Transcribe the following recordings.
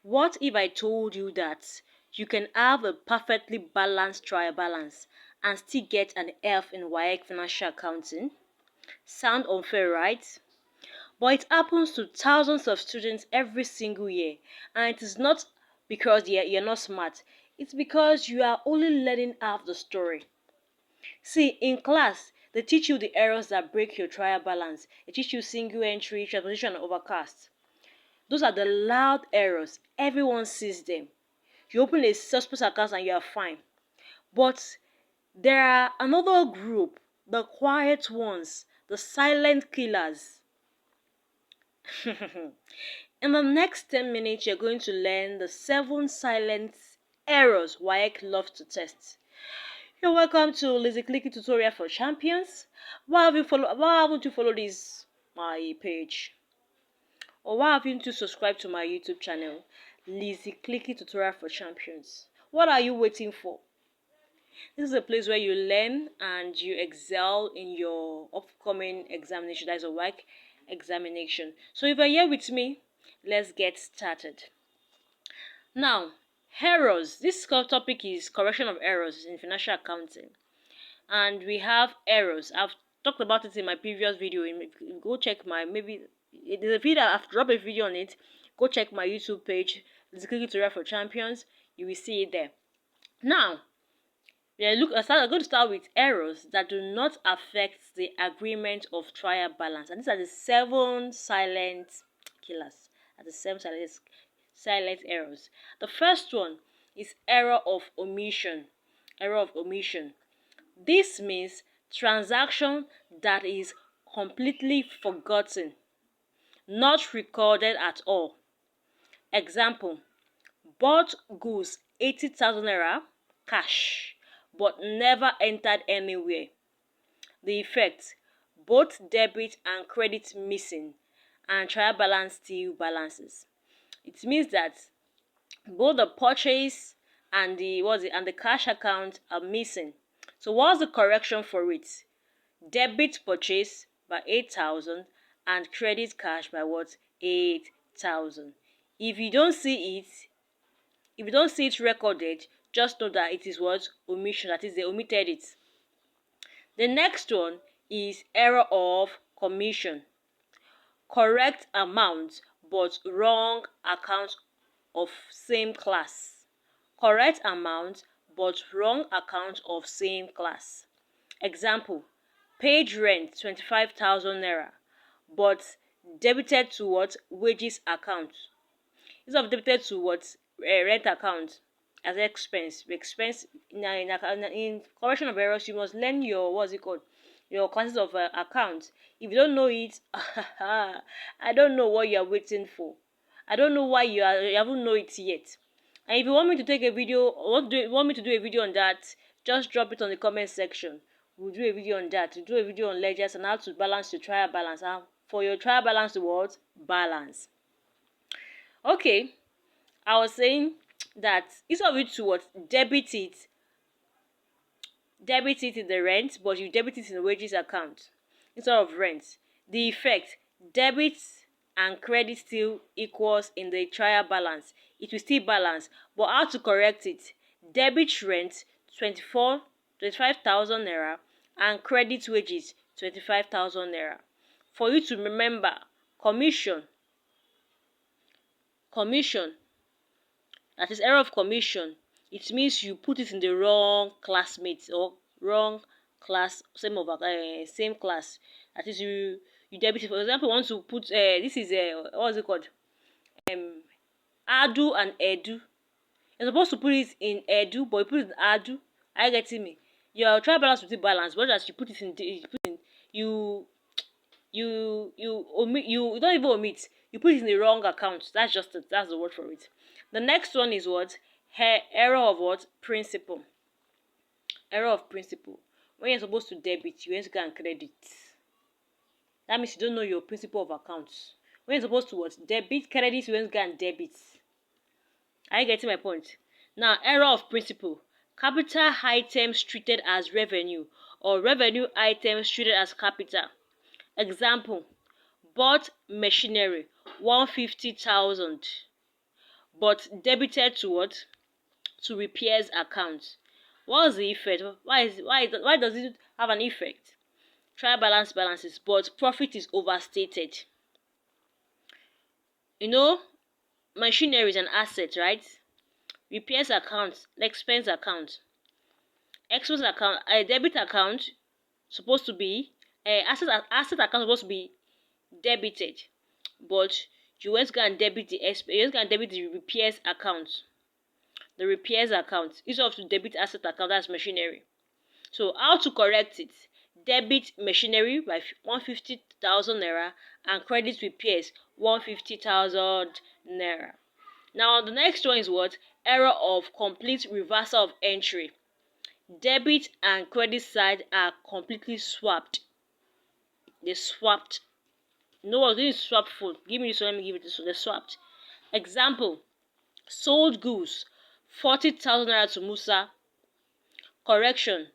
What if I told you that you can have a perfectly balanced trial balance and still get an F in WAEC financial accounting? Sound unfair, right? But it happens to thousands of students every single year, and it is not because you're not smart. It's because you are only learning half the story. See, in class, they teach you the errors that break your trial balance. They teach you single entry, transposition, and overcast. Those are the loud errors. Everyone sees them. You open a suspicious account and you are fine. But there are another group, the quiet ones, the silent killers. In the next 10 minutes, you're going to learn the 7 silent errors WAEC loves to test. You're welcome to Lizzie Clicky Tutorial for Champions. Why haven't you followed my page? Or why haven't you subscribed to my YouTube channel, Lizzie Clicky Tutorial for Champions? What are you waiting for? This is a place where you learn and you excel in your upcoming examination. That is a WAEC examination. So if you're here with me, let's get started. Now, errors. This topic is correction of errors in financial accounting. And we have errors. I've talked about it in my previous video. Go check there's a video, I've dropped a video on it. Go check my YouTube page, Lizzie Clicky Tutorial for Champions. You will see it there. Now, I'm going to start with errors that do not affect the agreement of trial balance. And these are the 7 silent killers. The 7 silent errors. The first one is error of omission. Error of omission. This means transaction that is completely forgotten, not recorded at all. Example, bought goods 80,000 naira cash but never entered anywhere. The effect, both debit and credit missing and trial balance still balances. It means that both the purchase and the cash account are missing. So what's the correction for it? Debit purchase by 8,000 and credit cash by what? 8,000. If you don't see it recorded, just know that it is what? Omission. That is, they omitted it. The next one is error of commission. Correct amount but wrong account of same class. Correct amount but wrong account of same class. Example, paid rent 25,000 naira but debited to what? Wages account. Instead of debited to what? Rent account as expense. In correction of errors, you must learn your your classes of account. If you don't know it, I don't know what you are waiting for. I don't know why you haven't know it yet. And if you want me to take a video, or want me to do a video on that, just drop it on the comment section. We'll do a video on that. We'll do a video on ledgers and how to balance your trial balance. And for your trial balance, the word balance. Okay, I was saying that instead of you to what? Debit it in the rent, but you debit it in the wages account instead of rent. The effect, debit and credit still equals in the trial balance. It will still balance, but how to correct it? Debit rent 25,000 naira and credit wages 25,000 naira. For you to remember, commission, that is error of commission. It means you put it in the wrong classmates or wrong class, same class. That is, you debit it. For example, you want to put this is what is it called? Adu and Edu. You're supposed to put it in Edu, but you put it in Adu. Are you getting me? Your trial balance will be balanced, but as you put it in, you don't even omit. You put it in the wrong account. That's the word for it. The next one is what? Error of what? Principle. Error of principle. When you're supposed to debit, you want to go and credit. That means you don't know your principle of accounts. When you're supposed to what? Debit, credit, you want to go and debit. Are you getting my point? Now, error of principle. Capital items treated as revenue or revenue items treated as capital. Example, bought machinery 150,000 but debited to what? To repairs account. What's the effect? Why does it have an effect? Trial balance balances, but profit is overstated. You know, machinery is an asset, right? Repairs account, expense account, expense account, a debit account supposed to be asset account supposed to be debited, but you always go and debit the repairs account. The repairs account instead of to debit asset account, that's machinery. So how to correct it? Debit machinery by 150,000 naira and credit repairs 150,000 naira. Now the next one is what? Error of complete reversal of entry. Debit and credit side are completely swapped. They swapped. No one didn't swap food. Give me this one, let me give it this one. They swapped. Example: sold goods 40,000 naira to Musa. Correction: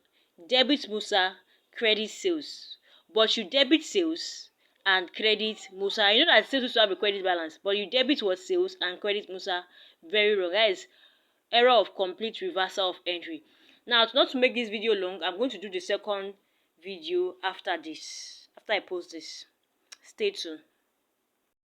debit Musa, credit sales. But you debit sales and credit Musa. You know that sales used to have a credit balance, but you debit what? Sales and credit Musa. Very wrong. That is error of complete reversal of entry. Now, not to make this video long, I'm going to do the second video after this, after I post this. Stay tuned.